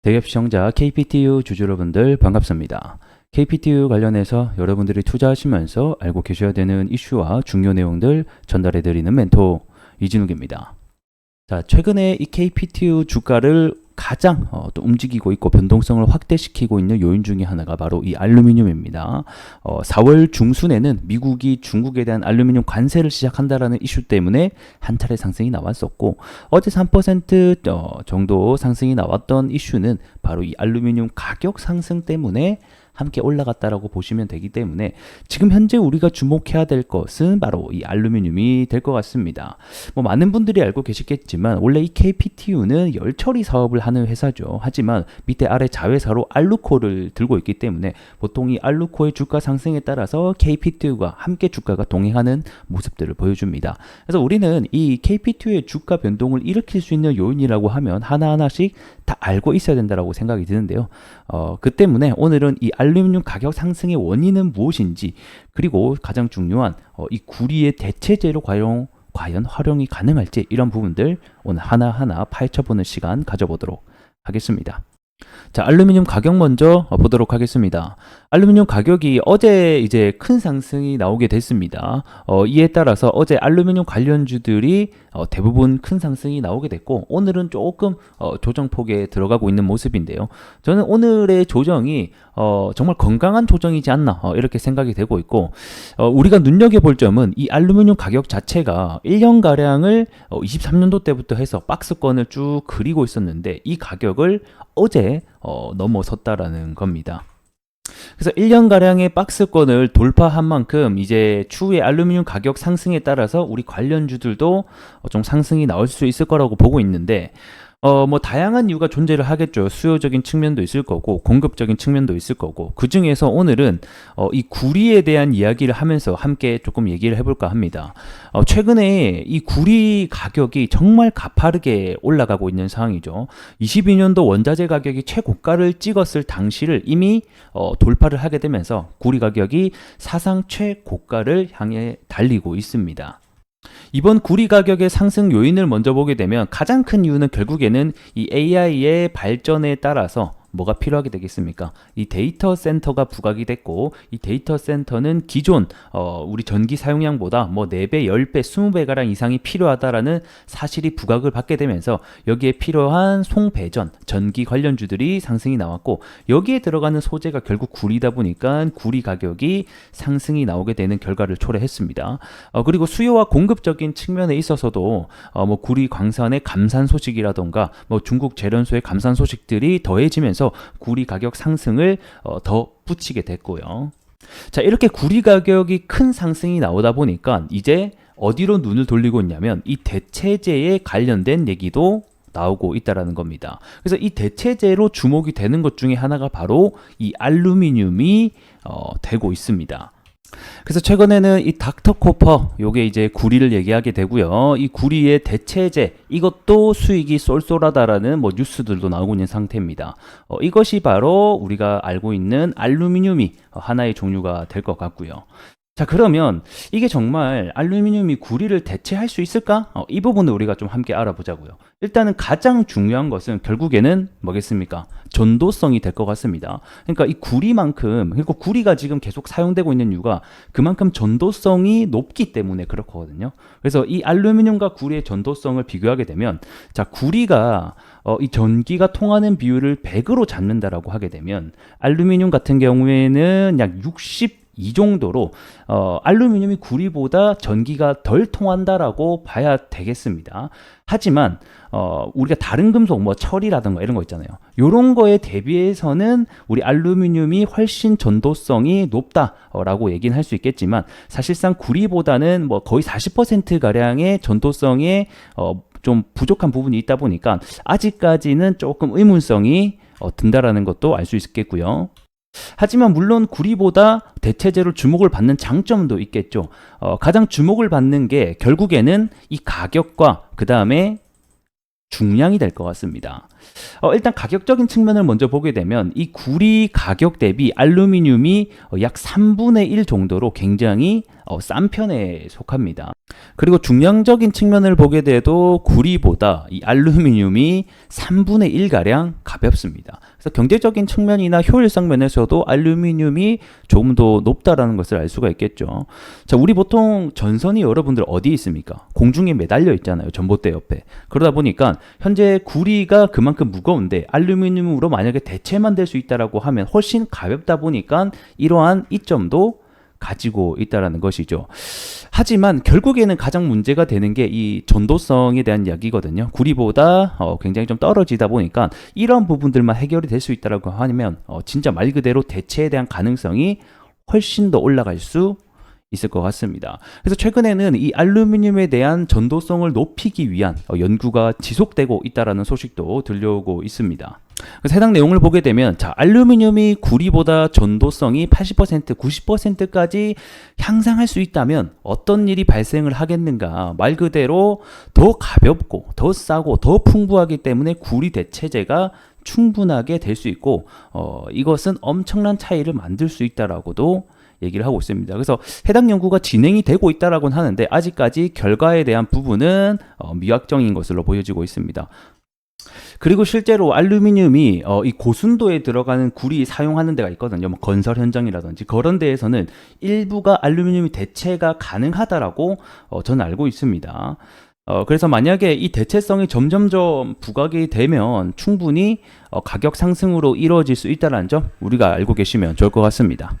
대기업 시청자 KPTU 주주 여러분들 반갑습니다. KPTU 관련해서 여러분들이 투자하시면서 알고 계셔야 되는 이슈와 중요 내용들 전달해드리는 멘토 이진욱입니다. 자, 최근에 이 KPTU 주가를 가장 또 움직이고 있고 변동성을 확대시키고 있는 요인 중에 하나가 바로 이 알루미늄입니다. 4월 중순에는 미국이 중국에 대한 알루미늄 관세를 시작한다라는 이슈 때문에 한 차례 상승이 나왔었고, 어제 3% 정도 상승이 나왔던 이슈는 바로 이 알루미늄 가격 상승 때문에 함께 올라갔다라고 보시면 되기 때문에 지금 현재 우리가 주목해야 될 것은 바로 이 알루미늄이 될 것 같습니다. 많은 분들이 알고 계시겠지만 원래 이 KPTU는 열처리 사업을 하는 회사죠. 하지만 밑에 아래 자회사로 알루코를 들고 있기 때문에 보통 이 알루코의 주가 상승에 따라서 KPTU가 함께 주가가 동행하는 모습들을 보여줍니다. 그래서 우리는 이 KPTU의 주가 변동을 일으킬 수 있는 요인이라고 하면 하나하나씩 다 알고 있어야 된다고 생각이 드는데요. 그 때문에 오늘은 이 알루미늄 가격 상승의 원인은 무엇인지, 그리고 가장 중요한 이 구리의 대체재로 과연 활용이 가능할지, 이런 부분들 오늘 하나하나 파헤쳐보는 시간 가져보도록 하겠습니다. 자, 알루미늄 가격 먼저 보도록 하겠습니다. 알루미늄 가격이 어제 이제 큰 상승이 나오게 됐습니다. 이에 따라서 어제 알루미늄 관련주들이 대부분 큰 상승이 나오게 됐고, 오늘은 조금 조정폭에 들어가고 있는 모습인데요. 저는 오늘의 조정이 정말 건강한 조정이지 않나 이렇게 생각이 되고 있고, 우리가 눈여겨볼 점은 이 알루미늄 가격 자체가 1년가량을 23년도 때부터 해서 박스권을 쭉 그리고 있었는데 이 가격을 어제 넘어섰다라는 겁니다. 그래서 1년가량의 박스권을 돌파한 만큼 이제 추후에 알루미늄 가격 상승에 따라서 우리 관련주들도 좀 상승이 나올 수 있을 거라고 보고 있는데, 다양한 이유가 존재를 하겠죠. 수요적인 측면도 있을 거고, 공급적인 측면도 있을 거고, 그 중에서 오늘은 이 구리에 대한 이야기를 하면서 함께 조금 얘기를 해볼까 합니다. 최근에 이 구리 가격이 정말 가파르게 올라가고 있는 상황이죠. 22년도 원자재 가격이 최고가를 찍었을 당시를 이미 돌파를 하게 되면서 구리 가격이 사상 최고가를 향해 달리고 있습니다. 이번 구리 가격의 상승 요인을 먼저 보게 되면 가장 큰 이유는 결국에는 이 AI의 발전에 따라서 뭐가 필요하게 되겠습니까? 이 데이터 센터가 부각이 됐고, 이 데이터 센터는 기존 우리 전기 사용량보다 4배, 10배, 20배가량 이상이 필요하다라는 사실이 부각을 받게 되면서 여기에 필요한 송배전, 전기 관련주들이 상승이 나왔고, 여기에 들어가는 소재가 결국 구리다 보니까 구리 가격이 상승이 나오게 되는 결과를 초래했습니다. 그리고 수요와 공급적인 측면에 있어서도 구리 광산의 감산 소식이라던가 중국 재련소의 감산 소식들이 더해지면서 구리 가격 상승을 더 붙이게 됐고요. 자, 이렇게 구리 가격이 큰 상승이 나오다 보니까 이제 어디로 눈을 돌리고 있냐면 이 대체재에 관련된 얘기도 나오고 있다라는 겁니다. 그래서 이 대체재로 주목이 되는 것 중에 하나가 바로 이 알루미늄이 되고 있습니다. 그래서 최근에는 이 닥터코퍼, 요게 이제 구리를 얘기하게 되고요. 이 구리의 대체재, 이것도 수익이 쏠쏠하다라는 뉴스들도 나오고 있는 상태입니다. 이것이 바로 우리가 알고 있는 알루미늄이 하나의 종류가 될 것 같고요. 자, 그러면 이게 정말 알루미늄이 구리를 대체할 수 있을까? 이 부분을 우리가 좀 함께 알아보자고요. 일단은 가장 중요한 것은 결국에는 뭐겠습니까? 전도성이 될 것 같습니다. 그러니까 이 구리만큼, 그리고 구리가 지금 계속 사용되고 있는 이유가 그만큼 전도성이 높기 때문에 그렇거든요. 그래서 이 알루미늄과 구리의 전도성을 비교하게 되면, 자, 구리가 이 전기가 통하는 비율을 100으로 잡는다라고 하게 되면 알루미늄 같은 경우에는 약 62 정도로 알루미늄이 구리보다 전기가 덜 통한다라고 봐야 되겠습니다. 하지만 우리가 다른 금속 철이라든가 이런 거 있잖아요. 이런 거에 대비해서는 우리 알루미늄이 훨씬 전도성이 높다라고 얘기는 할 수 있겠지만, 사실상 구리보다는 거의 40%가량의 전도성에 좀 부족한 부분이 있다 보니까 아직까지는 조금 의문성이 든다라는 것도 알 수 있겠고요. 하지만 물론 구리보다 대체재로 주목을 받는 장점도 있겠죠. 가장 주목을 받는 게 결국에는 이 가격과 그 다음에 중량이 될 것 같습니다. 일단 가격적인 측면을 먼저 보게 되면 이 구리 가격 대비 알루미늄이 약 3분의 1 정도로 굉장히 싼 편에 속합니다. 그리고 중량적인 측면을 보게 돼도 구리보다 이 알루미늄이 3분의 1가량 가볍습니다. 그래서 경제적인 측면이나 효율성 면에서도 알루미늄이 조금 더 높다라는 것을 알 수가 있겠죠. 자, 우리 보통 전선이 여러분들 어디 있습니까? 공중에 매달려 있잖아요. 전봇대 옆에. 그러다 보니까 현재 구리가 그만큼 무거운데 알루미늄으로 만약에 대체만 될 수 있다라고 하면 훨씬 가볍다 보니까 이러한 이점도 가지고 있다라는 것이죠. 하지만 결국에는 가장 문제가 되는 게 이 전도성에 대한 이야기거든요. 구리보다 굉장히 좀 떨어지다 보니까 이런 부분들만 해결이 될 수 있다라고 하면 진짜 말 그대로 대체에 대한 가능성이 훨씬 더 올라갈 수 있을 것 같습니다. 그래서 최근에는 이 알루미늄에 대한 전도성을 높이기 위한 연구가 지속되고 있다라는 소식도 들려오고 있습니다. 그래서 해당 내용을 보게 되면 자, 알루미늄이 구리보다 전도성이 80%, 90%까지 향상할 수 있다면 어떤 일이 발생을 하겠는가? 말 그대로 더 가볍고 더 싸고 더 풍부하기 때문에 구리 대체재가 충분하게 될 수 있고 이것은 엄청난 차이를 만들 수 있다라고도 얘기를 하고 있습니다. 그래서 해당 연구가 진행이 되고 있다라고는 하는데 아직까지 결과에 대한 부분은 미확정인 것으로 보여지고 있습니다. 그리고 실제로 알루미늄이 이 고순도에 들어가는 구리 사용하는 데가 있거든요. 뭐 건설 현장이라든지 그런 데에서는 일부가 알루미늄이 대체가 가능하다라고 저는 알고 있습니다. 그래서 만약에 이 대체성이 점점점 부각이 되면 충분히 가격 상승으로 이루어질 수 있다는 점 우리가 알고 계시면 좋을 것 같습니다.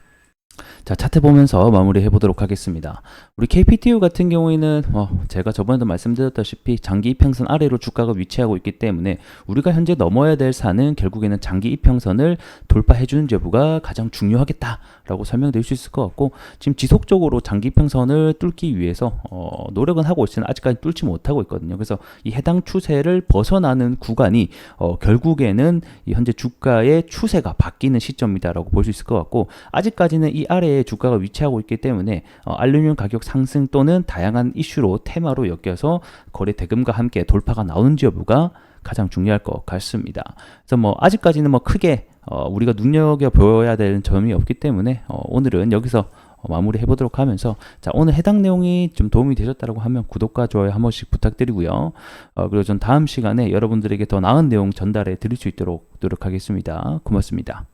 자, 차트 보면서 마무리 해보도록 하겠습니다. 우리 KPTU 같은 경우에는 제가 저번에도 말씀드렸다시피 장기 이평선 아래로 주가가 위치하고 있기 때문에 우리가 현재 넘어야 될 산은 결국에는 장기 이평선을 돌파해주는 여부가 가장 중요하겠다라고 설명드릴 수 있을 것 같고 지금 지속적으로 장기 이평선을 뚫기 위해서 노력은 하고 있으나 아직까지 뚫지 못하고 있거든요. 그래서 이 해당 추세를 벗어나는 구간이 결국에는 이 현재 주가의 추세가 바뀌는 시점이다라고 볼 수 있을 것 같고 아직까지는 이 아래에 주가가 위치하고 있기 때문에 알루미늄 가격 상승 또는 다양한 이슈로 테마로 엮여서 거래 대금과 함께 돌파가 나오는지 여부가 가장 중요할 것 같습니다. 그래서 뭐 아직까지는 뭐 크게 우리가 눈여겨 보여야 되는 점이 없기 때문에 오늘은 여기서 마무리 해보도록 하면서 자, 오늘 해당 내용이 좀 도움이 되셨다고 하면 구독과 좋아요 한 번씩 부탁드리고요. 그리고 전 다음 시간에 여러분들에게 더 나은 내용 전달해 드릴 수 있도록 노력하겠습니다. 고맙습니다.